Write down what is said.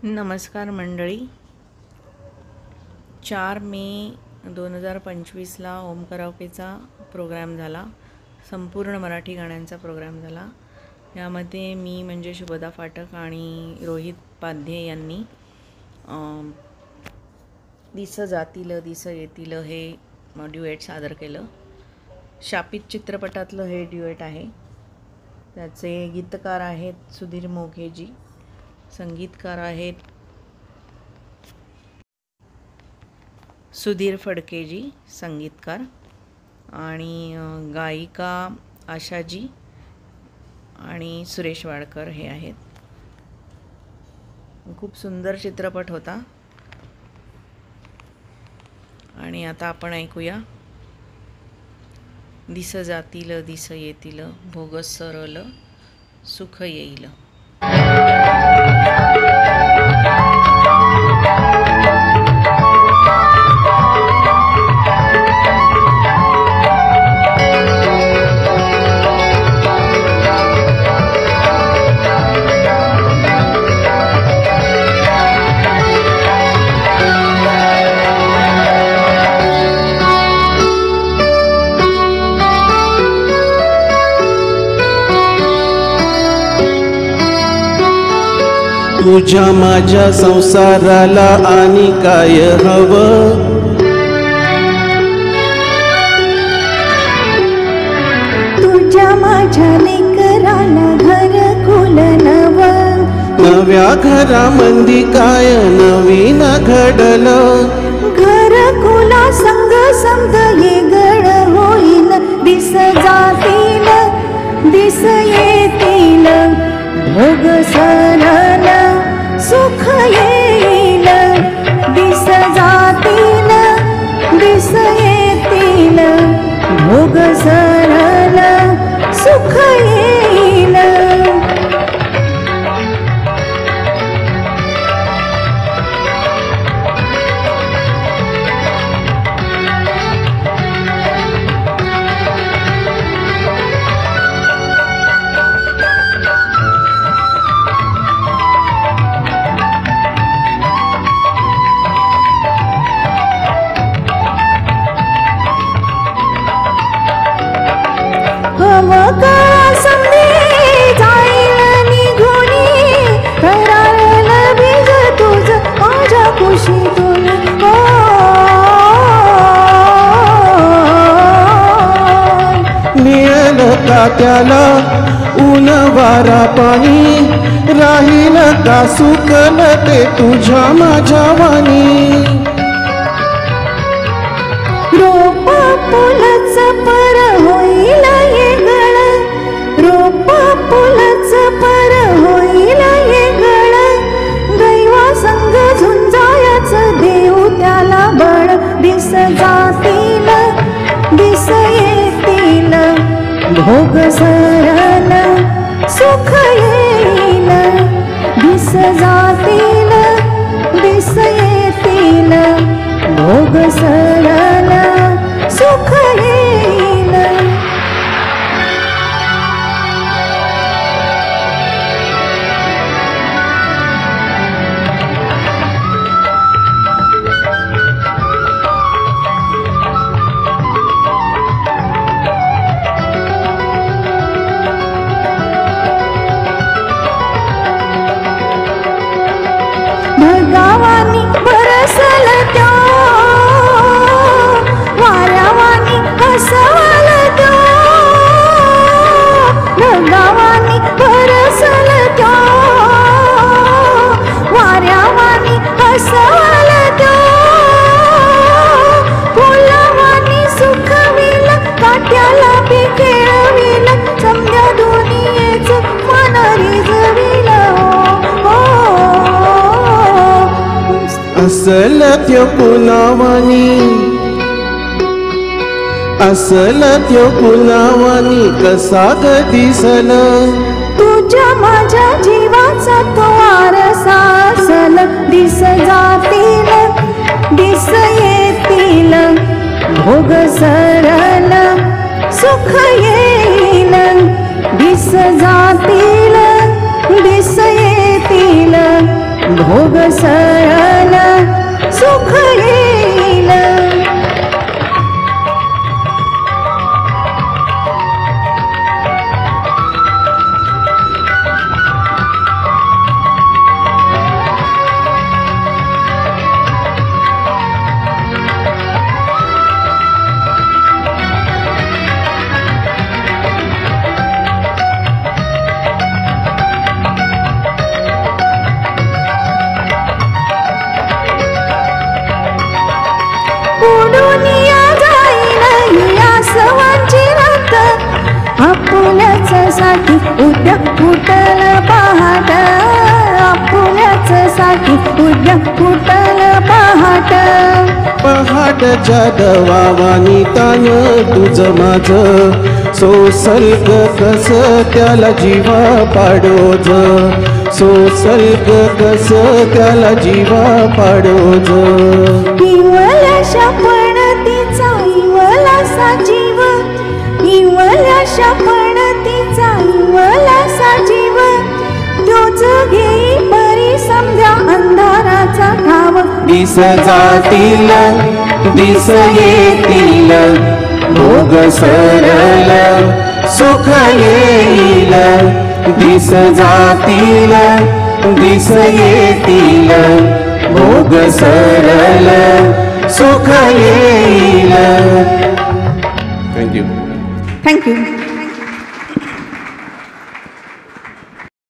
नमस्कार मंडळी. 4 मे 2025ला ओम कराओकेचा प्रोग्राम झाला. संपूर्ण मराठी गाण्यांचा प्रोग्राम झाला. यामध्ये मी म्हणजे शुभदा फाटक आणि रोहित पाध्ये यांनी दिस जातील दिस येतील हे ड्युएट सादर केलं. शापित चित्रपटातलं हे ड्युएट आहे. त्याचे गीतकार आहेत सुधीर मोघेजी, संगीतकार आहेत सुधीर फडकेजी संगीतकार, आणि गायिका आशाजी आणि सुरेश वाडकर हे आहेत. खूप सुंदर चित्रपट होता. आणि आता आपण ऐकूया दिस जातील दिस येतील भोग सरल सुख येईल. तुझ्या माझ्या संसाराला आणि काय हवं, तुझ्या माझ्या लेकराला घरकुल नवं, नव्या घरामंदी काय नवीन घडलं, घरकुला संग समज येगळ होईल, दिस जातील दिस येतील भोग सरल सुख येईल, दिस जातील दिस येतील भोग सरल सुख येईल. का त्याला ऊन वारा पाणी, राहील का सुकल ते तुझ्या माझ्या वाणी. रोप फुलच पर होईल येगळ, रोप फुलच पर होईल येगळ, दैवा संग झुंजायच देऊ त्याला बळ, दिस जातील दिस येतील भोग सरल सुख येईल, दिस जातील दिस येतील भोग सरल सुख येईल. भगावानी बरसल त्या वाऱ्यावानी हसवल त्या, भगावानी बरसल त्या वाऱ्यावानी हसवल त्या, फुलावानी सुखविल काट्याला बी खेळविल, समद्या दुनियेच मन रिजविल. असल त्यो कुणावानी, असल त्यो कुणावानी कसा ग दिसल, तुझ्या माझ्या जीवाचा तो वारसा असल, दिस जातील दिस येतील भोग सरल सुख येईल, दिस जातील दिस येतील भोग सरल सुख येईल. दुनिया जाईल या सवांची रात आपुल्याच साठी उद्या फुटल पहाट. आपुल्याच साठी उद्या फुटल पहाट. पहाटच्या दवावानी तान तुझं माझं सोसल ग कस त्याला जीवा पाडोज. सोसल ग कस त्याला जीवा पाडोज. इवल्याशा पणतीचा इवलासा जीव. इवल्याशा पणतीचा इवलासा जीव. त्योच घेई परी समजा अंधाराचा ठाव. दिस जातील दिस येतील भोग सरल सुख येईल. दिस जातील दिस येतील भोग सरल सुख येईल. थँक्यू. थँक्यू.